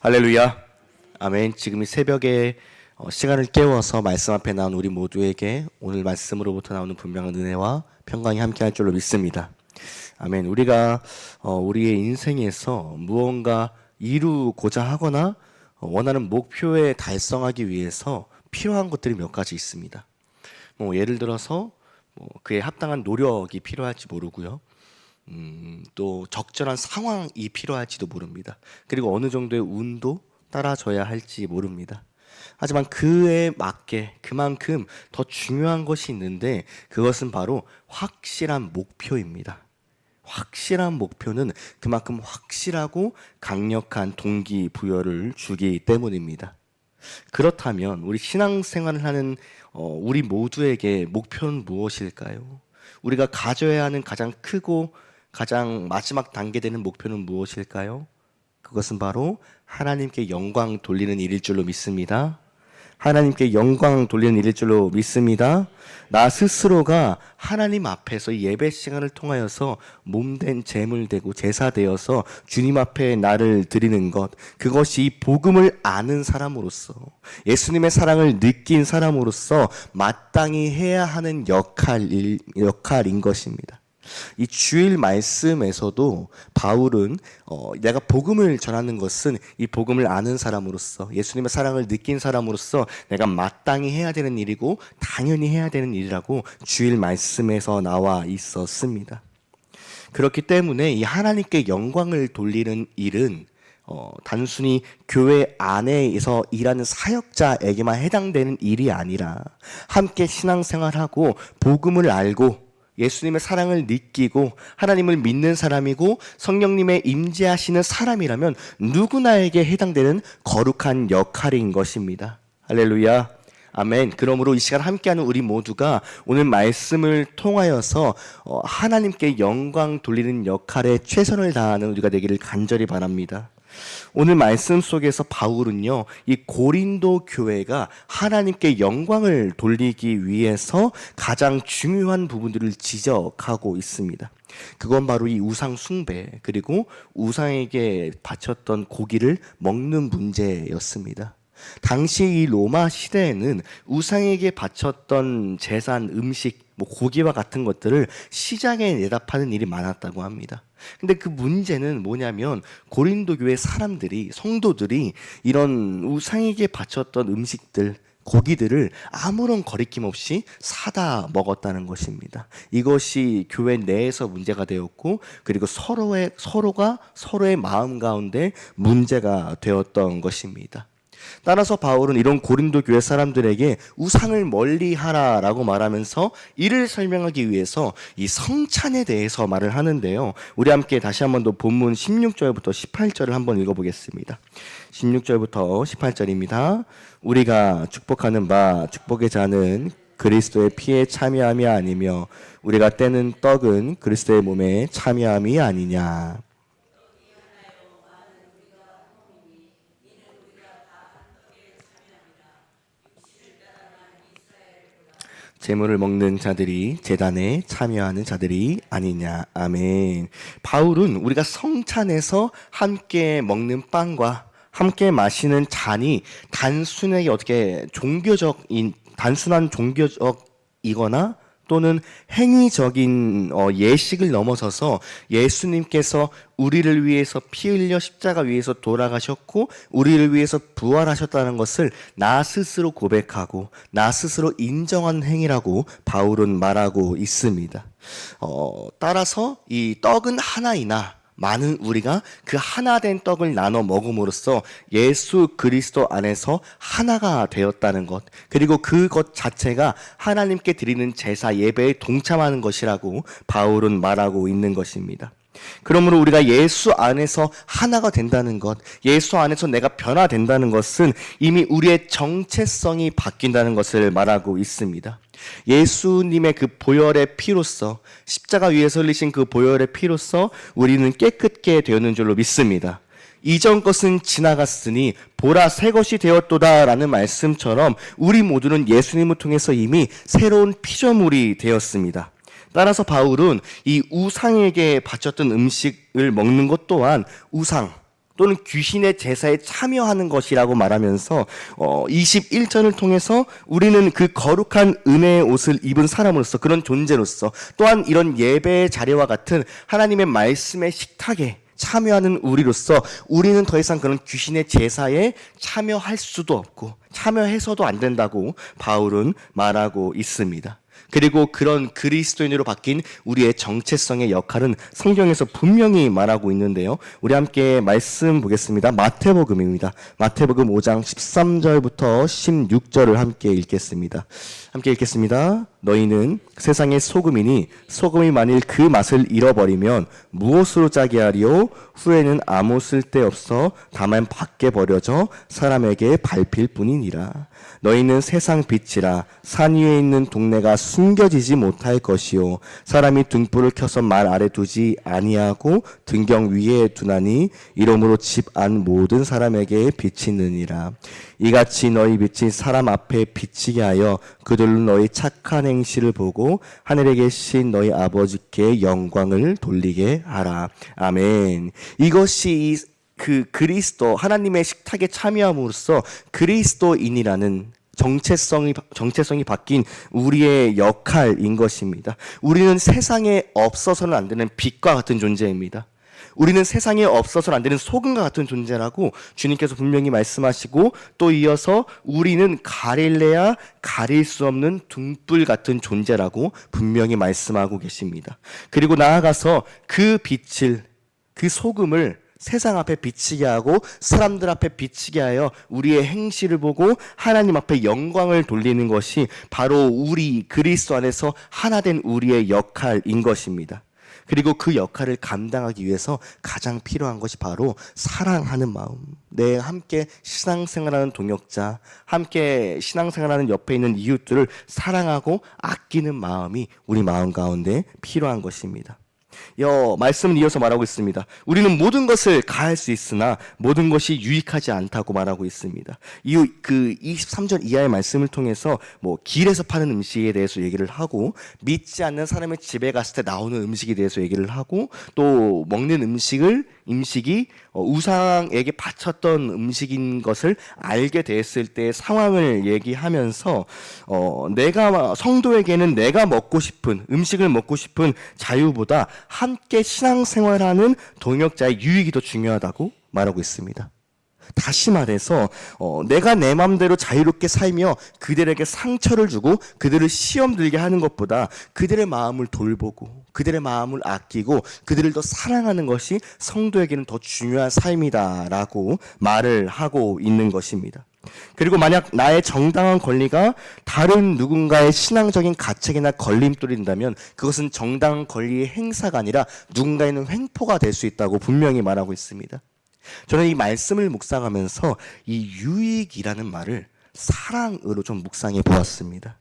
할렐루야. 아멘. 지금 이 새벽에 시간을 깨워서 말씀 앞에 나온 우리 모두에게 오늘 말씀으로부터 나오는 분명한 은혜와 평강이 함께할 줄로 믿습니다. 아멘. 우리가 우리의 인생에서 무언가 이루고자 하거나 원하는 목표에 달성하기 위해서 필요한 것들이 몇 가지 있습니다. 예를 들어서 그에 합당한 노력이 필요할지 모르고요. 또 적절한 상황이 필요할지도 모릅니다. 그리고 어느 정도의 운도 따라줘야 할지 모릅니다. 하지만 그에 맞게 그만큼 더 중요한 것이 있는데 그것은 바로 확실한 목표입니다. 확실한 목표는 그만큼 확실하고 강력한 동기부여를 주기 때문입니다. 그렇다면 우리 신앙생활을 하는 우리 모두에게 목표는 무엇일까요? 우리가 가져야 하는 가장 크고 가장 마지막 단계 되는 목표는 무엇일까요? 그것은 바로 하나님께 영광 돌리는 일일 줄로 믿습니다. 하나님께 영광 돌리는 일일 줄로 믿습니다. 나 스스로가 하나님 앞에서 이 예배 시간을 통하여서 몸된 제물 되고 제사 되어서 주님 앞에 나를 드리는 것, 그것이 복음을 아는 사람으로서 예수님의 사랑을 느낀 사람으로서 마땅히 해야 하는 역할인 것입니다. 이 주일 말씀에서도 바울은 내가 복음을 전하는 것은 이 복음을 아는 사람으로서 예수님의 사랑을 느낀 사람으로서 내가 마땅히 해야 되는 일이고 당연히 해야 되는 일이라고 주일 말씀에서 나와 있었습니다. 그렇기 때문에 이 하나님께 영광을 돌리는 일은 단순히 교회 안에서 일하는 사역자에게만 해당되는 일이 아니라 함께 신앙생활하고 복음을 알고 예수님의 사랑을 느끼고 하나님을 믿는 사람이고 성령님의 임재하시는 사람이라면 누구나에게 해당되는 거룩한 역할인 것입니다. 할렐루야. 아멘. 그러므로 이 시간 함께하는 우리 모두가 오늘 말씀을 통하여서 하나님께 영광 돌리는 역할에 최선을 다하는 우리가 되기를 간절히 바랍니다. 오늘 말씀 속에서 바울은요, 이 고린도 교회가 하나님께 영광을 돌리기 위해서 가장 중요한 부분들을 지적하고 있습니다. 그건 바로 이 우상 숭배, 그리고 우상에게 바쳤던 고기를 먹는 문제였습니다. 당시 이 로마 시대에는 우상에게 바쳤던 제산, 음식, 고기와 같은 것들을 시장에 내다 파는 일이 많았다고 합니다. 근데 그 문제는 뭐냐면 고린도 교회 사람들이, 성도들이 이런 우상에게 바쳤던 음식들, 고기들을 아무런 거리낌 없이 사다 먹었다는 것입니다. 이것이 교회 내에서 문제가 되었고, 그리고 서로가 서로의 마음 가운데 문제가 되었던 것입니다. 따라서 바울은 이런 고린도 교회 사람들에게 우상을 멀리하라라고 말하면서 이를 설명하기 위해서 이 성찬에 대해서 말을 하는데요. 우리 함께 다시 한번 더 본문 16절부터 18절을 한번 읽어보겠습니다. 16절부터 18절입니다. 우리가 축복하는 바 축복의 자는 그리스도의 피에 참여함이 아니며 우리가 떼는 떡은 그리스도의 몸에 참여함이 아니냐. 제물을 먹는 자들이 제단에 참여하는 자들이 아니냐. 아멘. 바울은 우리가 성찬에서 함께 먹는 빵과 함께 마시는 잔이 단순하게 단순한 종교적이거나 또는 행위적인 예식을 넘어서서 예수님께서 우리를 위해서 피 흘려 십자가 위에서 돌아가셨고 우리를 위해서 부활하셨다는 것을 나 스스로 고백하고 나 스스로 인정한 행위라고 바울은 말하고 있습니다. 따라서 이 떡은 하나이나 많은 우리가 그 하나 된 떡을 나눠 먹음으로써 예수 그리스도 안에서 하나가 되었다는 것, 그리고 그것 자체가 하나님께 드리는 제사 예배에 동참하는 것이라고 바울은 말하고 있는 것입니다. 그러므로 우리가 예수 안에서 하나가 된다는 것, 예수 안에서 내가 변화된다는 것은 이미 우리의 정체성이 바뀐다는 것을 말하고 있습니다. 예수님의 그 보혈의 피로써, 십자가 위에서 흘리신 그 보혈의 피로써 우리는 깨끗게 되었는 줄로 믿습니다. 이전 것은 지나갔으니 보라 새 것이 되었도다 라는 말씀처럼 우리 모두는 예수님을 통해서 이미 새로운 피조물이 되었습니다. 따라서 바울은 이 우상에게 바쳤던 음식을 먹는 것 또한 우상, 또는 귀신의 제사에 참여하는 것이라고 말하면서 21절을 통해서 우리는 그 거룩한 은혜의 옷을 입은 사람으로서, 그런 존재로서, 또한 이런 예배의 자리와 같은 하나님의 말씀의 식탁에 참여하는 우리로서 우리는 더 이상 그런 귀신의 제사에 참여할 수도 없고 참여해서도 안 된다고 바울은 말하고 있습니다. 그리고 그런 그리스도인으로 바뀐 우리의 정체성의 역할은 성경에서 분명히 말하고 있는데요. 우리 함께 말씀 보겠습니다. 마태복음입니다. 마태복음 5장 13절부터 16절을 함께 읽겠습니다. 함께 읽겠습니다. 너희는 세상의 소금이니 소금이 만일 그 맛을 잃어버리면 무엇으로 짜게 하리요? 후에는 아무 쓸데없어 다만 밖에 버려져 사람에게 밟힐 뿐이니라. 너희는 세상 빛이라. 산 위에 있는 동네가 숨겨지지 못할 것이요 사람이 등불을 켜서 말 아래 두지 아니하고 등경 위에 두나니 이러므로 집 안 모든 사람에게 비치느니라. 이같이 너희 빛이 사람 앞에 비치게 하여 그들로 너희 착한 행실을 보고 하늘에 계신 너희 아버지께 영광을 돌리게 하라. 아멘. 이것이 그 그리스도 하나님의 식탁에 참여함으로써 그리스도인이라는 정체성이 바뀐 우리의 역할인 것입니다. 우리는 세상에 없어서는 안 되는 빛과 같은 존재입니다. 우리는 세상에 없어서는 안 되는 소금과 같은 존재라고 주님께서 분명히 말씀하시고, 또 이어서 우리는 가릴래야 가릴 수 없는 등불 같은 존재라고 분명히 말씀하고 계십니다. 그리고 나아가서 그 빛을, 그 소금을 세상 앞에 비치게 하고 사람들 앞에 비치게 하여 우리의 행실을 보고 하나님 앞에 영광을 돌리는 것이 바로 우리 그리스도 안에서 하나 된 우리의 역할인 것입니다. 그리고 그 역할을 감당하기 위해서 가장 필요한 것이 바로 사랑하는 마음. 내 함께 신앙생활하는 동역자, 함께 신앙생활하는 옆에 있는 이웃들을 사랑하고 아끼는 마음이 우리 마음 가운데 필요한 것입니다. 말씀을 이어서 말하고 있습니다. 우리는 모든 것을 가할 수 있으나 모든 것이 유익하지 않다고 말하고 있습니다. 그 23절 이하의 말씀을 통해서 길에서 파는 음식에 대해서 얘기를 하고, 믿지 않는 사람의 집에 갔을 때 나오는 음식에 대해서 얘기를 하고, 또 먹는 음식이 우상에게 바쳤던 음식인 것을 알게 됐을 때의 상황을 얘기하면서 내가 성도에게는 내가 먹고 싶은 음식을 먹고 싶은 자유보다 함께 신앙생활하는 동역자의 유익이 더 중요하다고 말하고 있습니다. 다시 말해서 내가 내 마음대로 자유롭게 살며 그들에게 상처를 주고 그들을 시험 들게 하는 것보다 그들의 마음을 돌보고 그들의 마음을 아끼고 그들을 더 사랑하는 것이 성도에게는 더 중요한 삶이다라고 말을 하고 있는 것입니다. 그리고 만약 나의 정당한 권리가 다른 누군가의 신앙적인 가책이나 걸림돌이 된다면 그것은 정당한 권리의 행사가 아니라 누군가에는 횡포가 될 수 있다고 분명히 말하고 있습니다. 저는 이 말씀을 묵상하면서 이 유익이라는 말을 사랑으로 좀 묵상해 보았습니다.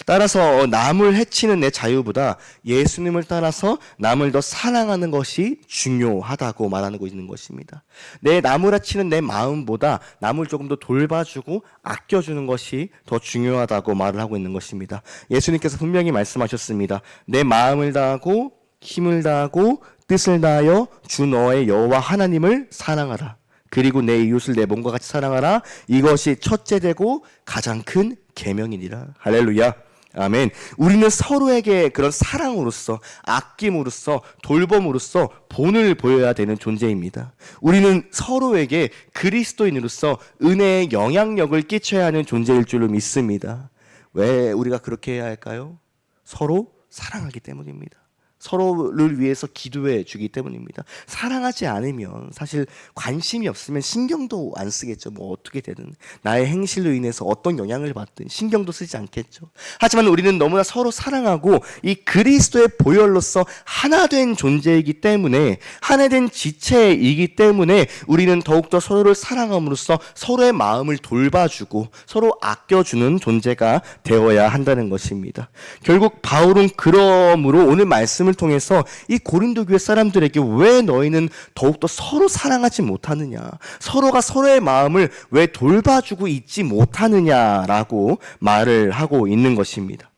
따라서 남을 해치는 내 자유보다 예수님을 따라서 남을 더 사랑하는 것이 중요하다고 말하고 있는 것입니다. 내 남을 해치는 내 마음보다 남을 조금 더 돌봐주고 아껴주는 것이 더 중요하다고 말을 하고 있는 것입니다. 예수님께서 분명히 말씀하셨습니다. 내 마음을 다하고 힘을 다하고 뜻을 다하여 주 너의 여호와 하나님을 사랑하라. 그리고 내 이웃을 내 몸과 같이 사랑하라. 이것이 첫째 되고 가장 큰 계명이니라. 할렐루야. 아멘. 우리는 서로에게 그런 사랑으로서, 아낌으로써, 돌봄으로써 본을 보여야 되는 존재입니다. 우리는 서로에게 그리스도인으로서 은혜의 영향력을 끼쳐야 하는 존재일 줄로 믿습니다. 왜 우리가 그렇게 해야 할까요? 서로 사랑하기 때문입니다. 서로를 위해서 기도해 주기 때문입니다. 사랑하지 않으면, 사실 관심이 없으면 신경도 안 쓰겠죠. 어떻게 되든 나의 행실로 인해서 어떤 영향을 받든 신경도 쓰지 않겠죠. 하지만 우리는 너무나 서로 사랑하고 이 그리스도의 보혈로서 하나 된 존재이기 때문에, 하나 된 지체이기 때문에 우리는 더욱더 서로를 사랑함으로써 서로의 마음을 돌봐주고 서로 아껴주는 존재가 되어야 한다는 것입니다. 결국 바울은 그러므로 오늘 말씀을 통해서 이 고린도 교회 사람들에게 왜 너희는 더욱더 서로 사랑하지 못하느냐, 서로가 서로의 마음을 왜 돌봐주고 있지 못하느냐라고 말을 하고 있는 것입니다.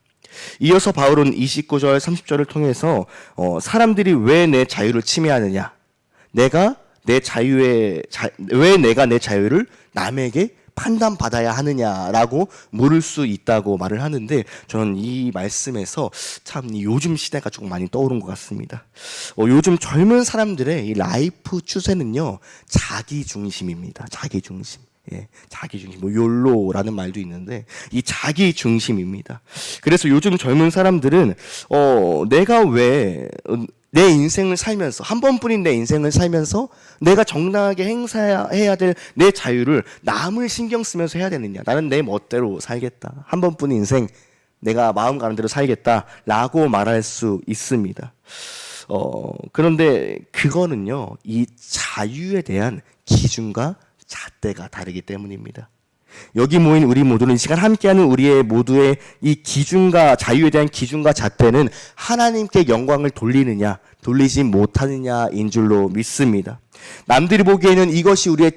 이어서 바울은 29절 30절을 통해서 사람들이 왜 내 자유를 침해하느냐, 내가 왜 내가 내 자유를 남에게 판단받아야 하느냐라고 물을 수 있다고 말을 하는데, 저는 이 말씀에서 참 이 요즘 시대가 조금 많이 떠오른 것 같습니다. 요즘 젊은 사람들의 이 라이프 추세는요, 자기 중심입니다. 자기 중심. 예, 자기 중심, 뭐 욜로라는 말도 있는데 이 자기 중심입니다. 그래서 요즘 젊은 사람들은 내가 왜 내 인생을 살면서, 한 번뿐인 내 인생을 살면서 내가 정당하게 행사해야 될 내 자유를 남을 신경 쓰면서 해야 되느냐, 나는 내 멋대로 살겠다, 한 번뿐인 인생 내가 마음 가는 대로 살겠다라고 말할 수 있습니다. 그런데 그거는요, 이 자유에 대한 기준과 잣대가 다르기 때문입니다. 여기 모인 우리 모두는 이 시간 함께하는 우리의 모두의 이 기준과 자유에 대한 기준과 잣대는 하나님께 영광을 돌리느냐 돌리지 못하느냐인 줄로 믿습니다. 남들이 보기에는 이것이 우리의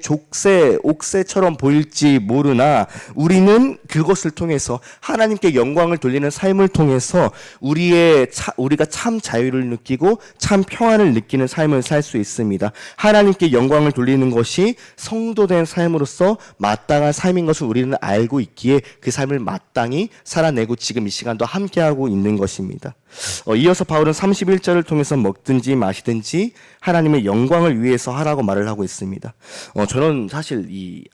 옥새처럼 보일지 모르나 우리는 그것을 통해서 하나님께 영광을 돌리는 삶을 통해서 우리가 참 자유를 느끼고 참 평안을 느끼는 삶을 살 수 있습니다. 하나님께 영광을 돌리는 것이 성도된 삶으로서 마땅한 삶인 것을 우리는 알고 있기에 그 삶을 마땅히 살아내고 지금 이 시간도 함께하고 있는 것입니다. 이어서 바울은 31절을 통해서 먹든지 마시든지 하나님의 영광을 위해서 하라고 말을 하고 있습니다. 저는 사실 이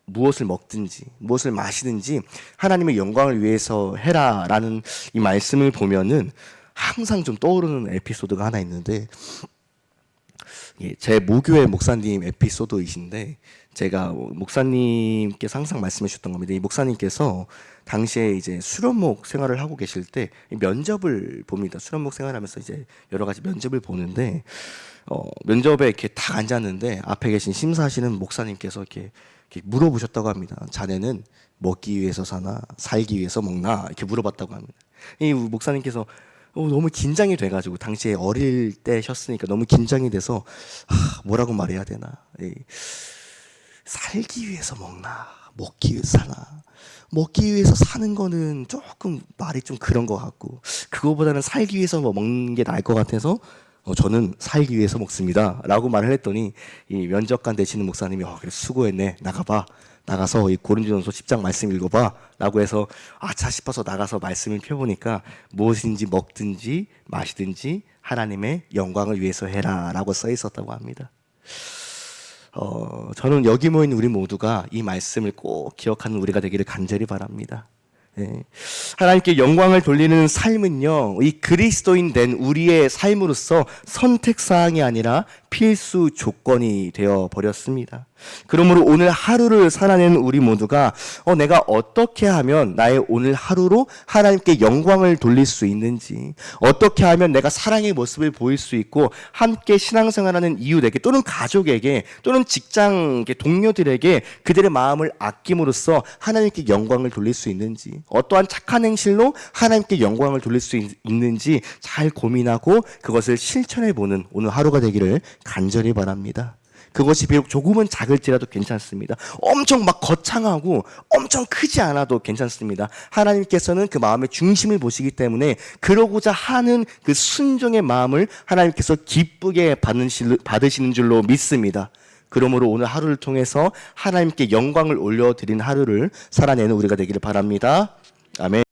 무엇을 먹든지 무엇을 마시든지 하나님의 영광을 위해서 해라라는 이 말씀을 보면은 항상 좀 떠오르는 에피소드가 하나 있는데, 제 모교회 목사님 에피소드이신데, 제가 목사님께서 항상 말씀해 주셨던 겁니다. 이 목사님께서 당시에 이제 수련목 생활을 하고 계실 때 면접을 봅니다. 수련목 생활하면서 이제 여러 가지 면접을 보는데, 면접에 이렇게 딱 앉았는데 앞에 계신 심사하시는 목사님께서 이렇게 물어보셨다고 합니다. 자네는 먹기 위해서 사나 살기 위해서 먹나, 이렇게 물어봤다고 합니다. 이 목사님께서 너무 긴장이 돼가지고, 당시에 어릴 때셨으니까 너무 긴장이 돼서 뭐라고 말해야 되나, 살기 위해서 먹나 먹기 위해서 사나, 먹기 위해서 사는 거는 조금 말이 좀 그런 것 같고, 그거보다는 살기 위해서 먹는 게 나을 것 같아서 저는 살기 위해서 먹습니다 라고 말을 했더니, 이 면접관 되시는 목사님이 그래 수고했네, 나가서 이 고린도전서 10장 말씀 읽어봐 라고 해서 아차 싶어서 나가서 말씀을 펴보니까 무엇인지 먹든지 마시든지 하나님의 영광을 위해서 해라 라고 써 있었다고 합니다. 저는 여기 모인 우리 모두가 이 말씀을 꼭 기억하는 우리가 되기를 간절히 바랍니다. 하나님께 영광을 돌리는 삶은요, 이 그리스도인 된 우리의 삶으로서 선택사항이 아니라 필수 조건이 되어 버렸습니다. 그러므로 오늘 하루를 살아내는 우리 모두가 내가 어떻게 하면 나의 오늘 하루로 하나님께 영광을 돌릴 수 있는지, 어떻게 하면 내가 사랑의 모습을 보일 수 있고 함께 신앙생활하는 이웃에게 또는 가족에게 또는 직장 동료들에게 그들의 마음을 아낌으로써 하나님께 영광을 돌릴 수 있는지, 어떠한 착한 행실로 하나님께 영광을 돌릴 수 있는지 잘 고민하고 그것을 실천해보는 오늘 하루가 되기를 간절히 바랍니다. 그것이 비록 조금은 작을지라도 괜찮습니다. 엄청 막 거창하고 엄청 크지 않아도 괜찮습니다. 하나님께서는 그 마음의 중심을 보시기 때문에 그러고자 하는 그 순종의 마음을 하나님께서 기쁘게 받으시는 줄로 믿습니다. 그러므로 오늘 하루를 통해서 하나님께 영광을 올려드린 하루를 살아내는 우리가 되기를 바랍니다. 아멘.